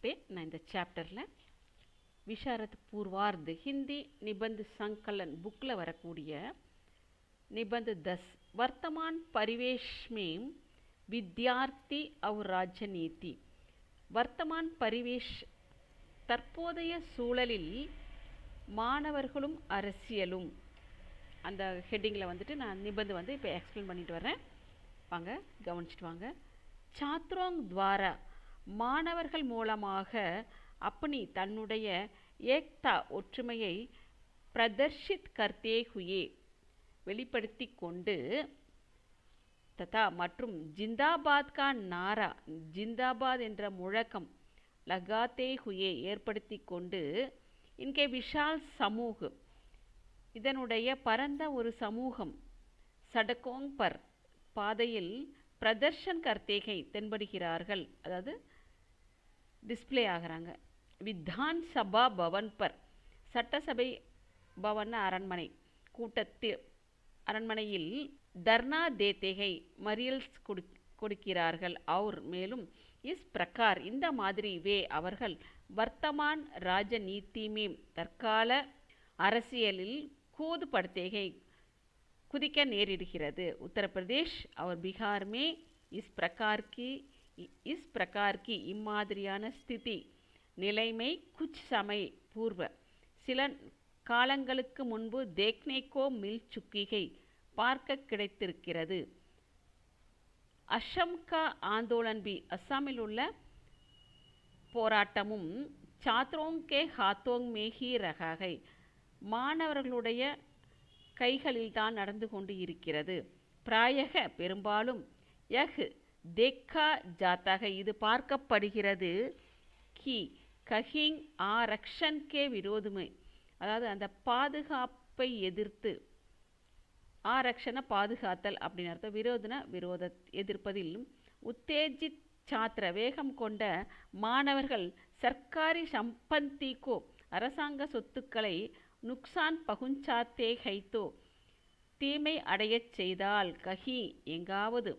पे நான் இந்த சாப்டரில் विशारद पूर्वार्ध हिंदी निबंध संकलन बुकिல் வரக்கூடிய निबंध 10 वर्तमान परिवेश में विद्यार्थी और राजनीति वर्तमान परिवेश தற்போதைய சூழலில் மாணவர்களும் அரசியலும் அந்த ஹெட்டிங்கில் வந்துட்டு நான் நிபந்து வந்து இப்போ எக்ஸ்பிளைன் பண்ணிட்டு வரேன். வாங்க கவனிச்சிட்டு வாங்க. छात्रों द्वारा மாணவர்கள் மூலமாக अपनी தன்னுடைய ஏக்தா ஒற்றுமையை பிரதர்ஷித் கர்த்தே ஹுயே வெளிப்படுத்தி கொண்டு ததா மற்றும் ஜிந்தாபாத் கா நாரா ஜிந்தாபாத் என்ற முழக்கம் லகாத்தே ஹுயே ஏற்படுத்தி கொண்டு இன்கே விஷால் சமூக இதனுடைய பரந்த ஒரு சமூகம் சடகோங் பர் பாதையில் பிரதர்ஷன் கர்த்தேகை தென்படுகிறார்கள், அதாவது டிஸ்பிளே ஆகிறாங்க. விதான் சபா பவன் பர் சட்டசபை பவன் அரண்மனை கூட்டத்தில் அரண்மனையில் தர்ணா தேத்தேகை மறியல்ஸ் கொடுக்கிறார்கள். அவர் மேலும் இஸ் பிரகார் இந்த மாதிரி வே அவர்கள் வர்த்தமான் ராஜநீதி में தற்கால அரசியலில் கூது படுத்தேகை குதிக்க நேரிடுகிறது. उत्तर प्रदेश और बिहार में इस प्रकार की இம்மாதிரியான ஸ்திதி நிலைமை कुछ समय पूर्व சில காலங்களுக்கு முன்பு देखने को मिल चुकी है பார்க்க கிடைத்திருக்கிறது. असम का आंदोलन भी அஸ்ஸாமில் உள்ள போராட்டமும் छात्रों के हाथों में ही रहा है மாணவர்களுடைய கைகளில் தான் நடந்து கொண்டு இருக்கிறது. பிராயக பெரும்பாலும் யஹ் देखा जाता है இது பார்க்கப்படுகிறது. கி கஹிங் ஆரக்ஷன் கே விரோதமே அதாவது அந்த பாதுகாப்பை எதிர்த்து ஆரக்ஷன பாதுகாத்தல் அப்படின்னு அர்த்தம். விரோதன விரோத எதிர்ப்பதில் உத்தேஜித் சாத்திர வேகம் கொண்ட மாணவர்கள் சர்க்காரி சம்பந்திக்கோ அரசாங்க சொத்துக்களை நுக்சான் பகுஞ்சாத்தே ஹைத்தோ தீமை அடையச் செய்தால் கஹி எங்காவது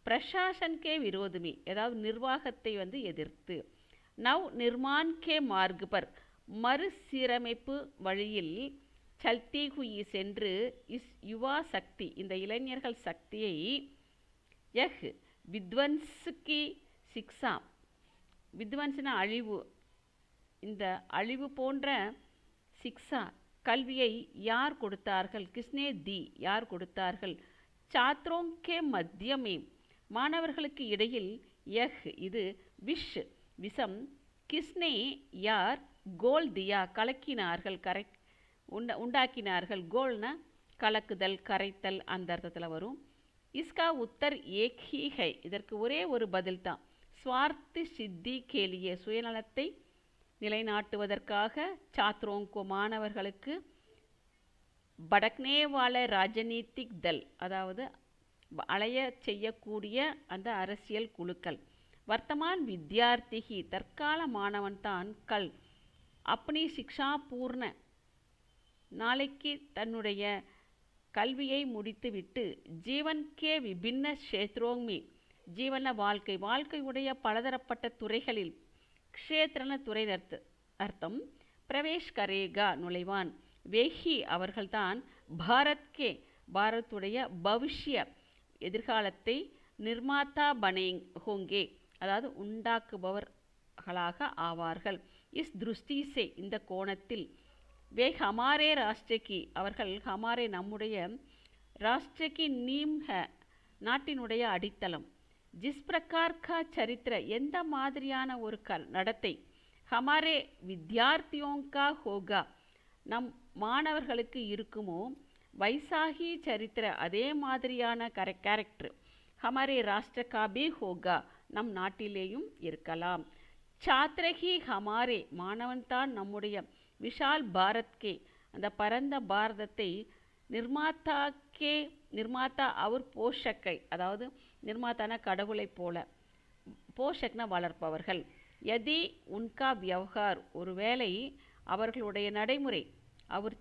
பிரசாசன் கே விரோதமே ஏதாவது நிர்வாகத்தை வந்து எதிர்த்து now Nirman K mark per மறுசீரமைப்பு வழியில் சல்தி ஹுயி சென்று இஸ் யுவா சக்தி இந்த இளைஞர்கள் சக்தியை யஹ் வித்வன்ஸ்கி சிக்ஸா வித்வன்ஸ்னா அழிவு இந்த அழிவு போன்ற சிக்ஸா கல்வியை யார் கொடுத்தார்கள் கிஸ்னே தி யார் கொடுத்தார்கள் சாத்ரோங் கே மத்தியமே மாணவர்களுக்கு இடையில் யஹ் இது விஷ் விஷம் கிஸ்னே யார் கோல் தியா கலக்கினார்கள் உண்டாக்கினார்கள். கோல்னா கலக்குதல் கரைத்தல் அந்த அர்த்தத்தில் வரும். இஸ்கா உத்தர் ஏக் ஹி ஹை இதற்கு ஒரே ஒரு பதில் தான். ஸ்வார்த்தி சித்தி கேலியே சுயநலத்தை நிலைநாட்டுவதற்காக சாத்ரோங்கோ மாணவர்களுக்கு படக்னே வால ராஜநீதிக் தல் அதாவது அலைய செய்யக்கூடிய அந்த அரசியல் குழுக்கள் வர்த்தமான் வித்யார்த்திகி தற்கால மாணவன் தான் கல் அப்படி சிக்ஷா பூர்ண நாளைக்கு தன்னுடைய கல்வியை முடித்துவிட்டு ஜீவன்கே விபின்ன க்ஷேத்ரோங்மி ஜீவன வாழ்க்கையுடைய பலதரப்பட்ட துறைகளில் க்ஷேத்திரன துறை அர்த்தம் பிரவேஷ் கரேகா நுழைவான். வேஹி அவர்கள்தான் பாரத்துடைய பவிஷ்ய எதிர்காலத்தை நிர்மாத்தா பனேங் ஹோங்கே அதாவது உண்டாக்குபவர்களாக ஆவார்கள். இஸ் திருஷ்டிசே இந்த கோணத்தில் வே ஹமாரே ராஷ்டிரகி அவர்கள் ஹமாரே நம்முடைய ராஷ்டிரகி நீம் ஹ நாட்டினுடைய அடித்தளம். ஜிஸ் பிரகார் கா சரித்திர எந்த மாதிரியான ஒரு நடத்தை ஹமாரே வித்யார்த்தியோங்கா ஹோகா நம் மாணவர்களுக்கு இருக்குமோ வைசாகி சரித்திர அதே மாதிரியான கேரக்டர் ஹமாரே ராஷ்டிர காபி ஹோகா நம் நாட்டிலேயும் இருக்கலாம். சாத்ரகி ஹமாரே மாணவன்தான் நம்முடைய விஷால் பாரத்கே அந்த பரந்த பாரதத்தை நிர்மாத்தா அவர் போஷக்கை அதாவது நிர்மாத்தான கடவுளை போல போஷக்னா வளர்ப்பவர்கள். யதி உன்கா வியவகார் ஒருவேளை அவர்களுடைய நடைமுறை அவர்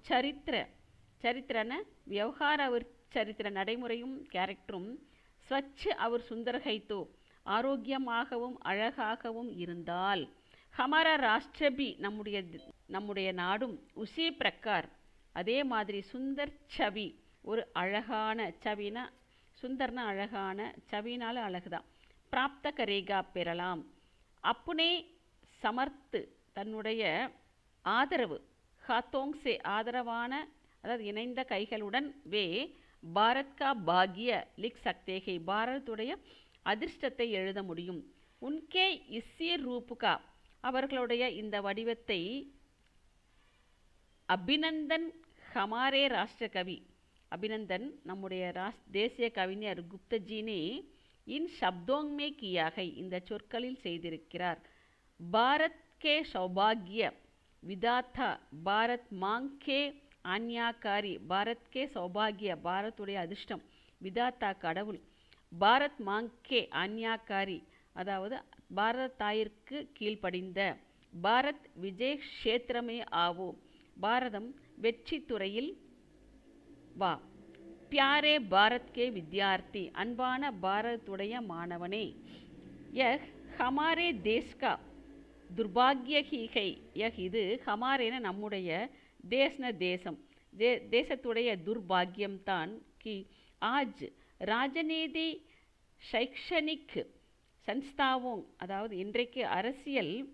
சரித்திரன வியவகார அவர் சரித்திர நடைமுறையும் கேரக்டரும் ஸ்வச் அவர் சுந்தரகைத்தோ ஆரோக்கியமாகவும் அழகாகவும் இருந்தால் ஹமாரா ராஷ்டிர பி நம்முடைய நாடும் உசி பிரக்கார் அதே மாதிரி சுந்தர் சவி ஒரு அழகான சவினா சுந்தர்னா அழகான சவினால அழகுதான் பிராப்த கரேகா பெறலாம் அப்புனே சமர்த்து தன்னுடைய ஆதரவு ஹாத்தோங்ஸே ஆதரவான அதாவது இணைந்த கைகளுடன் வே பாரத் கா பாக்ய லிக் சக்தேகை பாரத்துடைய அதிர்ஷ்டத்தை எழுத முடியும் உன்கே இஸ்ஸீர் ரூபுகா அவர்களுடைய இந்த வடிவத்தை அபிநந்தன் ஹமாரே ராஷ்டிர கவி அபிநந்தன் நம்முடைய தேசிய கவிஞர் குப்தஜி இன் சப்தோங்மே கியாக இந்த சொற்களில் செய்திருக்கிறார் பாரத் கே சௌபாகிய விதாத்தா பாரத் மாங்கே ஆன்யாக்காரி பாரத் கே சௌபாகிய பாரத்துடைய அதிர்ஷ்டம் விதாத்தா கடவுள் பாரத் மாங்கே ஆன்யாக்காரி அதாவது பாரத தாயிற்கு கீழ்ப்படிந்த பாரத் விஜய் க்ஷேத்திரமே ஆவோ பாரதம் வெற்றி துறையில் வா பியாரே பாரத் கே வித்யார்த்தி அன்பான பாரத்துடைய மாணவனே யஹ் ஹமாரே தேஸ்கா துர்பாகிய ஹீகை யஹ் இது ஹமாரேன நம்முடைய தேஸ்ன தேசம் தேசத்துடைய துர்பாகியம்தான் கி ஆஜ் ராஜநீதி ஷைக்ஷனிக் சன்ஸ்தாவோங் அதாவது இன்றைக்கு அரசியல்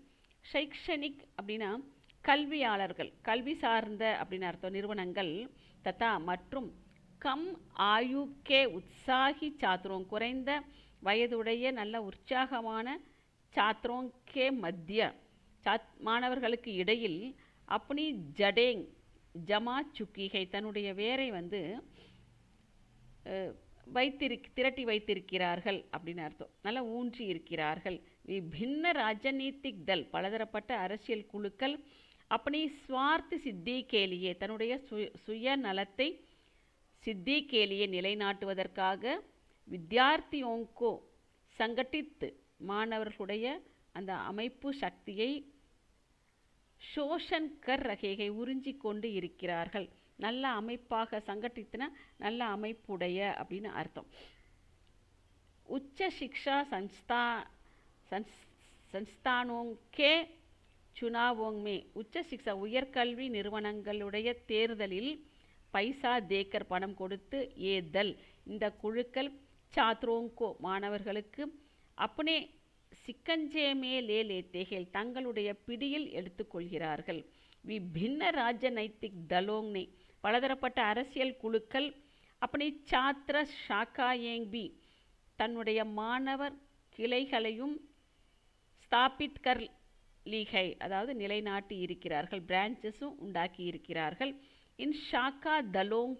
ஷைக்ஷனிக் அப்படின்னா கல்வியாளர்கள் கல்வி சார்ந்த அப்படின்னு அர்த்தம் நிறுவனங்கள் ததா மற்றும் கம் ஆயுக்கே உற்சாகி சாத்ரோங் குறைந்த வயதுடைய நல்ல உற்சாகமான சாத்ரோங்கே மத்திய மாணவர்களுக்கு இடையில் அப்படி ஜடேங் ஜமா சுக்கிகை தன்னுடைய வேரை திரட்டி வைத்திருக்கிறார்கள் அப்படின்னு அர்த்தம் நல்லா ஊன்றி இருக்கிறார்கள் விபின்ன ராஜநீதிக் தல் பலதரப்பட்ட அரசியல் குழுக்கள் அப்படி ஸ்வார்த்த சித்தி கேலியே தன்னுடைய சுயநலத்தை சித்தி கேலியை நிலைநாட்டுவதற்காக வித்யார்த்தியோங்கோ சங்கட்டித்து மாணவர்களுடைய அந்த அமைப்பு சக்தியை சோஷன் கர் ரகேகை உறிஞ்சி கொண்டு இருக்கிறார்கள் நல்ல அமைப்பாக சங்கட்டித்துனா நல்ல அமைப்புடைய அப்படின்னு அர்த்தம் உச்ச சிக்ஷா சன்ஸ்தானோங்கே சுனாவோங்மே உச்ச சிக்ஷா உயர்கல்வி நிறுவனங்களுடைய தேர்தலில் பைசா தேக்கர் பணம் கொடுத்து ஏதல் இந்த குழுக்கள் சாத்ரோங்கோ மாணவர்களுக்கு அப்பனே சிக்கஞ்சேமே லேத்தேகள் தங்களுடைய பிடியில் எடுத்துக்கொள்கிறார்கள் விபின்ன ராஜநைத்திக் தலோங்னே பலதரப்பட்ட அரசியல் குழுக்கள் அப்படி சாத்திர ஷாக்காயேங்பி தன்னுடைய மாணவர் கிளைகளையும் ஸ்தாபித் கர் லீகை அதாவது நிலைநாட்டி இருக்கிறார்கள் பிரான்ச்சஸும் உண்டாக்கி இருக்கிறார்கள் இன் ஷாக்கா தலோங்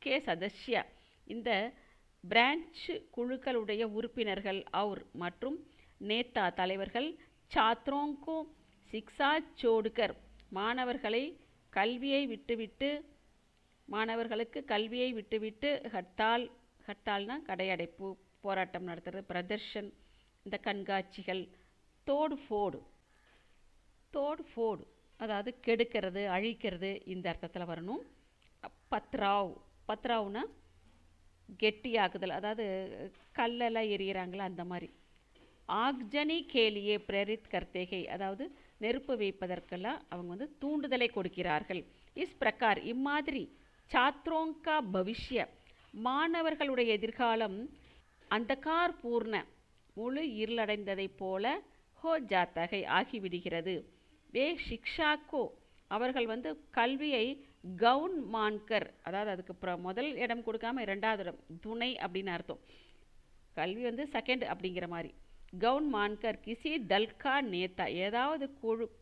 கே சதஸ்ய இந்த பிரான்ச் குழுக்களுடைய உறுப்பினர்கள் மற்றும் நேதா தலைவர்கள் சாத்ரோங்கோ சிக்ஷா சோடுகர் மாணவர்களுக்கு கல்வியை விட்டுவிட்டு ஹர்த்தால்னா கடையடைப்பு போராட்டம் நடத்துறது பிரதர்ஷன் இந்த கண்காட்சிகள் தோடு ஃபோடு அதாவது கெடுக்கிறது அழிக்கிறது இந்த அர்த்தத்தில் வரணும் பத்ராவ்னா கெட்டியாக்குதல் அதாவது கல்லெல்லாம் எரியிறாங்களா அந்த மாதிரி ஆக்ஜனி கேலியே பிரேரித் கர்த்தேகை அதாவது நெருப்பு வைப்பதற்கெல்லாம் அவங்க தூண்டுதலை கொடுக்கிறார்கள் இஸ் பிரகார் இம்மாதிரி சாத்ரோங்கா பவிஷ்ய மாணவர்களுடைய எதிர்காலம் அந்தகார் பூர்ண முழு இருளடைந்ததை போல ஹோ ஜாத்தகை ஆகிவிடுகிறது வே சிக்ஷாக்கோ அவர்கள் கல்வியை கவுன் மான்கர் அதாவது அதுக்கு முதல் இடம் கொடுக்காம இரண்டாவது இடம் துணை அப்படின்னு அர்த்தம் கல்வி செகண்ட் அப்படிங்கிற மாதிரி கவுன் மான்கர் கிசி தல்கா நேதா ஏதாவது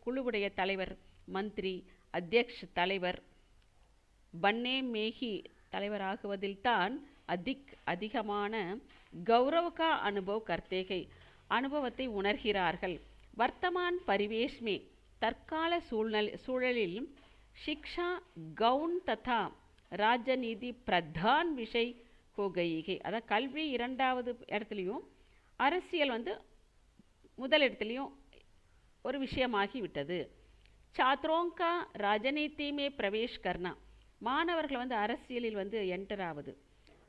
குழுவுடைய தலைவர் மந்திரி அத்தியக்ஷ தலைவர் பன்னே மேகி தலைவராகுவதில் தான் அதிகமான கௌரவகா அனுபவ கர்த்தேகை அனுபவத்தை உணர்கிறார்கள் வர்த்தமான் பரிவேஷ்மே தற்கால சூழலில் शिक्षा गौन तथा ராஜநீதி பிரதான் விஷய் கோகைகை அதான் கல்வி இரண்டாவது இடத்துலையும் அரசியல் முதல் இடத்துலையும் ஒரு விஷயமாகி விட்டது சாத்ரோங்கா ராஜநீதிமே பிரவேஷ் கர்னா மாணவர்கள் அரசியலில் என்டர் ஆகுது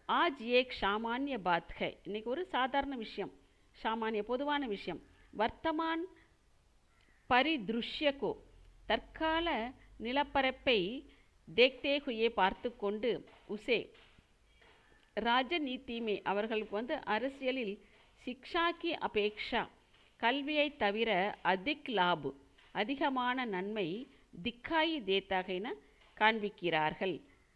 ஆஜ் ஏக் சாமானிய பாத் ஹை இன்னைக்கு ஒரு சாதாரண விஷயம் சாமானிய பொதுவான விஷயம் வர்த்தமான் परिदृश्य को தற்கால நிலப்பரப்பை देखते हुए பார்த்து கொண்டு उसे राजनीति में அவர்களுக்கு வந்து அரசியலில் शिक्षा की अपेक्षा கல்வியை தவிர அதிக் லாபு அதிகமான நன்மை दिखाई देता है என காண்பிக்கிறார்கள்.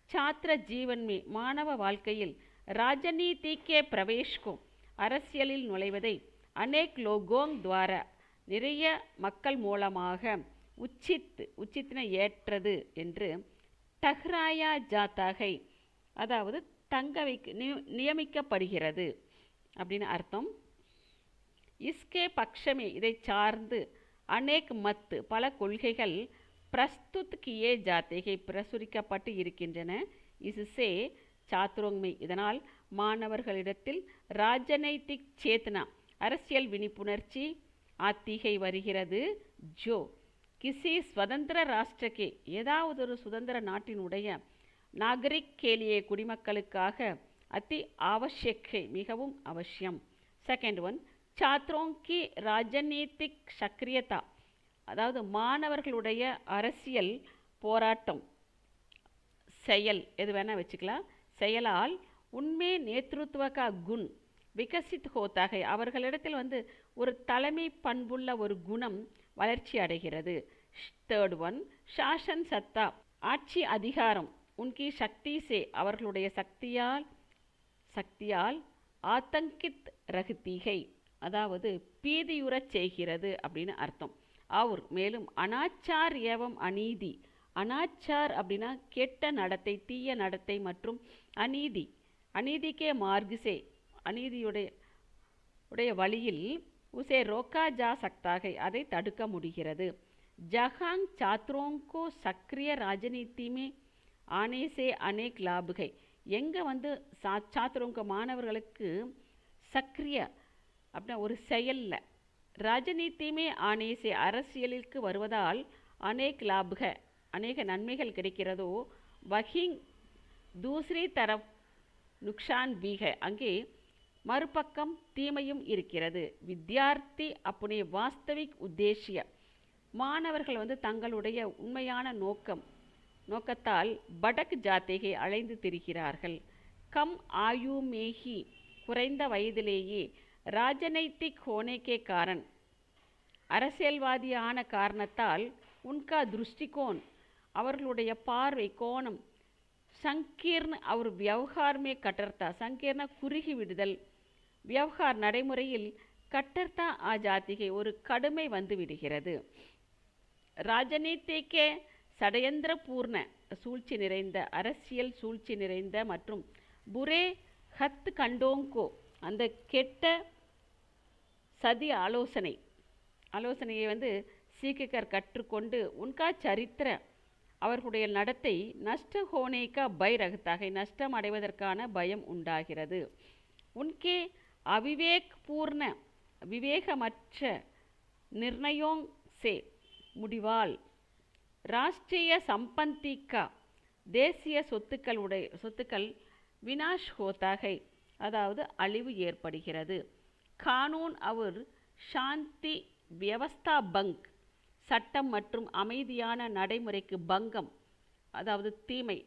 छात्र जीवन में மாணவ வாழ்க்கையில் राजनीति के प्रवेश को அரசியலில் நுழைவதை अनेक लोगों द्वारा நிறைய மக்கள் மூலமாக உச்சித்ன ஏற்றது என்று டஹ்ராயா ஜாத்தா है அதாவது தங்க வைக்க நியமிக்கப்படுகிறது அப்படின்னு அர்த்தம். இஸ்கே பக்ஷமே இதை சார்ந்து அநேக் மத் பல கொள்கைகள் பிரஸ்துத் கியே ஜாத்தே பிரசுரிக்கப்பட்டு இருக்கின்றன. இசுசே சாத்ரோங்மை இதனால் மாணவர்களிடத்தில் ராஜனைத்திக் சேத்னா அரசியல் விழிப்புணர்ச்சி ஆத்திகை வருகிறது. ஜோ கிசி சுதந்திர ராஷ்டிரக்கே ஏதாவது ஒரு சுதந்திர நாட்டினுடைய நாகரிக் கேலியே குடிமக்களுக்காக அதி ஆவசியக்கை மிகவும் அவசியம். செகண்ட் ஒன் சாத்ரோங்கி ராஜநீதிக் சக்ரியதா அதாவது மாணவர்களுடைய அரசியல் போராட்டம் செயல் எது வேணால் வச்சுக்கலாம் செயலால் உண்மை நேத்ருத்வகா குண் விகசித் ஹோத்தாக அவர்களிடத்தில் வந்து ஒரு தலைமை பண்புள்ள ஒரு குணம் வளர்ச்சி அடைகிறது. தேர்ட் ஒன் சாசன் சத்தா ஆட்சி அதிகாரம் உன்கி சக்தி சே அவர்களுடைய சக்தியால் ஆத்தங்கித் ரகுத்தீகை அதாவது பீதியுறச் செய்கிறது அப்படின்னு அர்த்தம். அவர் மேலும் அனாச்சார் ஏவம் அநீதி அனாச்சார் அப்படின்னா கெட்ட நடத்தை தீய நடத்தை மற்றும் அநீதிக்கே மார்க்சே அநீதியுடைய வழியில் உசே ரோக்கா ஜா சக்தாகை அதை தடுக்க முடிகிறது. ஜஹாங் சாத்ரோங்கோ சக்ரிய ராஜநீதிமே ஆனேசே அநேக் லாபுகை எங்கே வந்து சாத்ரோங்க மாணவர்களுக்கு சக்ரிய அப்படின்னா ஒரு செயலில் ராஜநீதிமே ஆனேசே அரசியலுக்கு வருவதால் அநேக் லாபுக அநேக நன்மைகள் கிடைக்கிறதோ வஹிங் தூசரி தரப் நுக்ஷான் பீக அங்கே மறுபக்கம் தீமையும் இருக்கிறது. வித்யார்த்தி அப்புனே வாஸ்தவிக் உத்தேசிய மாணவர்கள் வந்து தங்களுடைய உண்மையான நோக்கத்தால் படக் ஜாத்தேகை அலைந்து திரிகிறார்கள். கம் ஆயுமேஹி குறைந்த வயதிலேயே ராஜனைத்திக் ஹோனேக்கே காரன் அரசியல்வாதியான காரணத்தால் உன்கா திருஷ்டிகோன் அவர்களுடைய பார்வை கோணம் சங்கீர்ண அவர் வியவகாரமே கட்டர்த்தா சங்கீர்ண குறுகி விடுதல் வியவகார் நடைமுறையில் கட்டர்த்தா ஆஜாத்திகை ஒரு கடுமை வந்து விடுகிறது. ராஜநீதிக்கே சடயந்திரபூர்ண சூழ்ச்சி நிறைந்த அரசியல் சூழ்ச்சி நிறைந்த மற்றும் புரே ஹத் கண்டோங்கோ அந்த கெட்ட சதி ஆலோசனையை வந்து சீக்கியர் கற்றுக்கொண்டு உன்கா சரித்திர அவர்களுடைய நடத்தை நஷ்ட ஹோனேக்கா பை ரகத்தாக நஷ்டம் அடைவதற்கான பயம் உண்டாகிறது. உன்கே அவிவேக்பூர்ண விவேகமற்ற நிர்ணயோங் சே முடிவால் ராஷ்ட்ரிய சம்பந்திக்கா தேசிய சொத்துக்கள் வினாஷ் ஹோத்தாகை அதாவது அழிவு ஏற்படுகிறது. கானூன் அவர் சாந்தி வியவஸ்தா பங்க் சட்டம் மற்றும் அமைதியான நடைமுறைக்கு பங்கம் அதாவது தீமை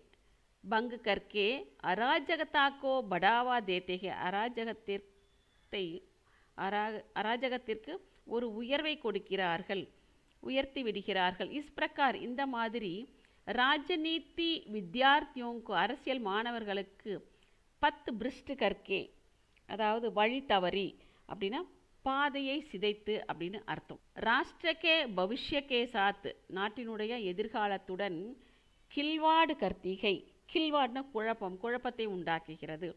பங்கு கற்கே அராஜகத்தாக்கோ படாவா தேத்தேகே அராஜகத்திற்கு ஒரு உயர்வை கொடுக்கிறார்கள் உயர்த்தி விடுகிறார்கள். இஸ் பிரகார் இந்த மாதிரி ராஜநீதி வித்யார்த்தியோங்கு அரசியல் மாணவர்களுக்கு 10 பிரிஷ்டு கற்கே அதாவது வழி தவறி அப்படின்னா பாதையை சிதைத்து அப்படின்னு அர்த்தம். ராஷ்டிரக்கே பவிஷ்யக்கே சாத் நாட்டினுடைய எதிர்காலத்துடன் கில்வாடு கர்த்திகை கில்வாடுன குழப்பத்தை உண்டாக்குகிறது.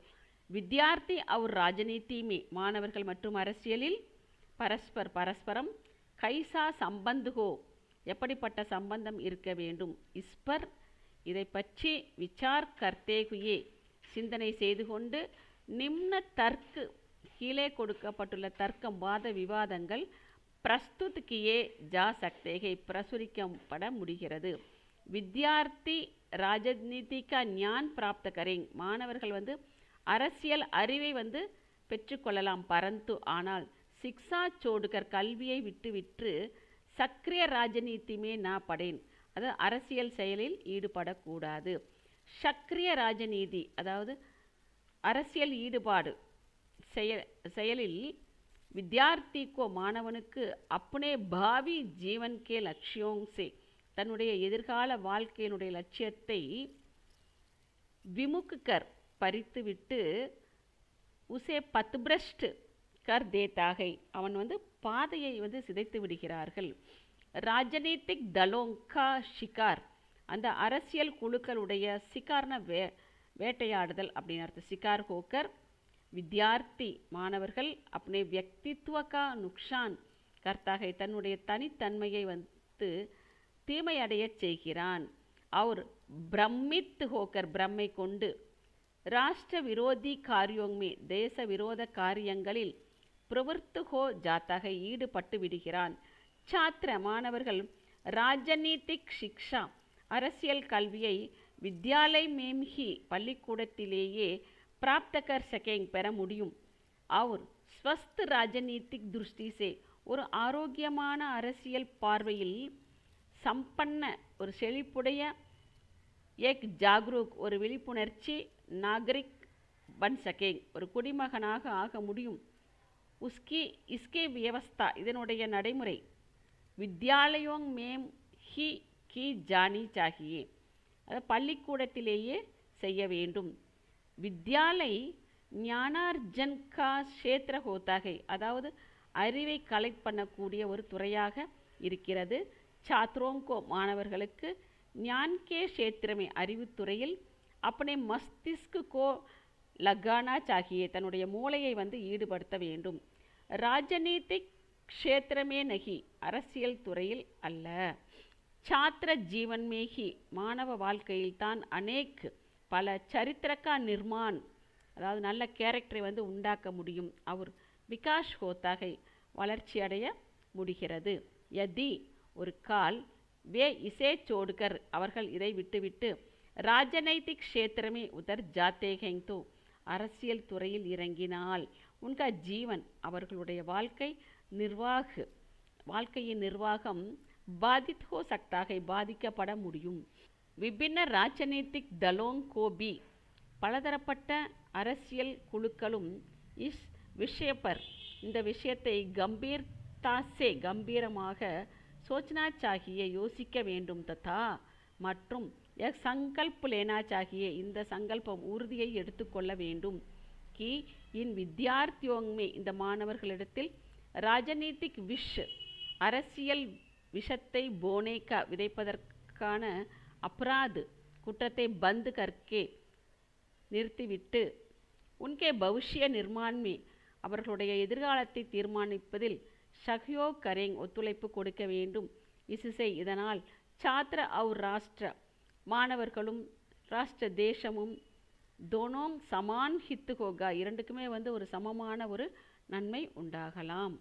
வித்யார்த்தி அவர் ராஜநீதிமே மாணவர்கள் மற்றும் அரசியலில் பரஸ்பரம் கைசா சம்பந்துகோ எப்படிப்பட்ட சம்பந்தம் இருக்க வேண்டும். இஸ்பர் இதை பற்றி விசார் கர்த்தேகுயே சிந்தனை செய்து கொண்டு நிம்ன தர்க்கு கீழே கொடுக்கப்பட்டுள்ள தர்க்கம் வாத விவாதங்கள் பிரஸ்துத் கியே ஜா சக்தேகை பிரசுரிக்கப்பட முடிகிறது. வித்யார்த்தி ராஜநீதிக்கா ஞான் பிராப்த கரேங் மாணவர்கள் வந்து அரசியல் அறிவை வந்து பெற்றுக்கொள்ளலாம். பரந்து ஆனால் சிக்ஷா சோடுகர் கல்வியை விட்டு சக்ரிய ராஜநீதிமே நான் படேன், அது அரசியல் செயலில் ஈடுபடக்கூடாது. சக்ரிய ராஜநீதி அதாவது அரசியல் ஈடுபாடு செயலில் வித்யார்த்திக்கோ மாணவனுக்கு अपने भावी जीवन के लक्ष्यों से தன்னுடைய எதிர்கால வாழ்க்கையினுடைய லட்சியத்தை விமுக் கர் பறித்துவிட்டு உசே பத்பிரஷ்ட் கர் தேத்தாகை அவன் பாதையை சிதைத்து விடுகிறார்கள். ராஜநீதிக் தலோங்கா ஷிகார் அந்த அரசியல் குழுக்களுடைய சிகார்ன வேட்டையாடுதல் அப்படின்னு அர்த்தம். சிகார் ஹோக்கர் வித்யார்த்தி மாணவர்கள் अपने व्यक्तित्व का नुकसान கர்த்தாகை தன்னுடைய தனித்தன்மையை தீமையடைய செய்கிறான். அவர் பிரமித் ஹோக்கர் பிரம்மை கொண்டு ராஷ்டிர விரோதி காரியோங்மே தேச விரோத காரியங்களில் பிரவர்த்து ஹோ ஜாத்தாக ஈடுபட்டு விடுகிறான். சாத்திர மாணவர்கள் ராஜநீதிக் சிக்ஷா அரசியல் கல்வியை வித்யாலய் மேம்ஹி பள்ளிக்கூடத்திலேயே प्राप्त कर सकेंगे பெற முடியும். அவர் ஸ்வஸ்த் ராஜநீதிக் திருஷ்டி சே ஒரு ஆரோக்கியமான அரசியல் பார்வையில் சம்பன்ன ஒரு செழிப்புடைய ஏக் ஜாக்ரூக் ஒரு விழிப்புணர்ச்சி நாகரிக் பன் சகேங் ஒரு குடிமகனாக ஆக முடியும். இஸ்கே வியவஸ்தா இதனுடைய நடைமுறை வித்யாலயோங் மேம் ஹி கி ஜானி சாகியே அது பள்ளிக்கூடத்திலேயே செய்ய வேண்டும். வித்யாலய் ஞானார்ஜன் கா க்ஷேத்ர ஹோத்தாகை அதாவது அறிவை கலெக்ட் பண்ணக்கூடிய ஒரு துறையாக இருக்கிறது. சாத்ரோங்கோ மாணவர்களுக்கு ஞான் கே க்ஷேத்திரமே அறிவுத்துறையில் अपने மஸ்திஸ்க் கோ லகானா சாகியே தன்னுடைய மூளையை ஈடுபடுத்த வேண்டும். ராஜநீதிக் க்ஷேத்திரமே நகி அரசியல் துறையில் அல்ல. சாத்திர ஜீவன் மேகி மாணவ வாழ்க்கையில் தான் அநேக் பல சரித்திரக்கா நிர்மான் அதாவது நல்ல கேரக்டரை உண்டாக்க முடியும். அவர் விகாஷ் ஹோத்தாகை வளர்ச்சி அடைய முடிகிறது. யதி ஒரு கால் வே இசே சோடுகர் அவர்கள் இதை விட்டுவிட்டு ராஜநைதிக் க்ஷேத்திரமே உதர் ஜாத்தேகோ அரசியல் துறையில் இறங்கினால் உன்கா ஜீவன் அவர்களுடைய வாழ்க்கையின் நிர்வாகம் பாதித் ஹோ சக்தாகை பாதிக்கப்பட முடியும். விபின்ன ராஜநீதிக் தலோங் கோபி பலதரப்பட்ட அரசியல் குழுக்களும் இஸ் விஷயப்பர் இந்த விஷயத்தை கம்பீரமாக சோச்சனா சாகியே யோசிக்க வேண்டும். ததா மற்றும் சங்கல்ப் லேனா சாகியே இந்த சங்கல்பம் உறுதியை எடுத்துக்கொள்ள வேண்டும். கி இன் வித்யார்த்தியோங்மே இந்த மாணவர்களிடத்தில் ராஜநீதிக் அரசியல் விஷத்தை போனேக்கா விதைப்பதற்கான அப்ராத் குற்றத்தை பந்து கர்க்கே நிறுத்திவிட்டு உன்கே பவிஷ்ய நிர்மாண்மே அவர்களுடைய எதிர்காலத்தை தீர்மானிப்பதில் சஹயோக் கரேங் ஒத்துழைப்பு கொடுக்க வேண்டும். இசுசை இதனால் சாத்திர அவுர் ராஷ்டிர மாணவர்களும் ராஷ்டிர தேசமும் தோனோங் சமான் ஹித்து ஹோகா இரண்டுக்குமே ஒரு சமமான ஒரு நன்மை உண்டாகலாம்.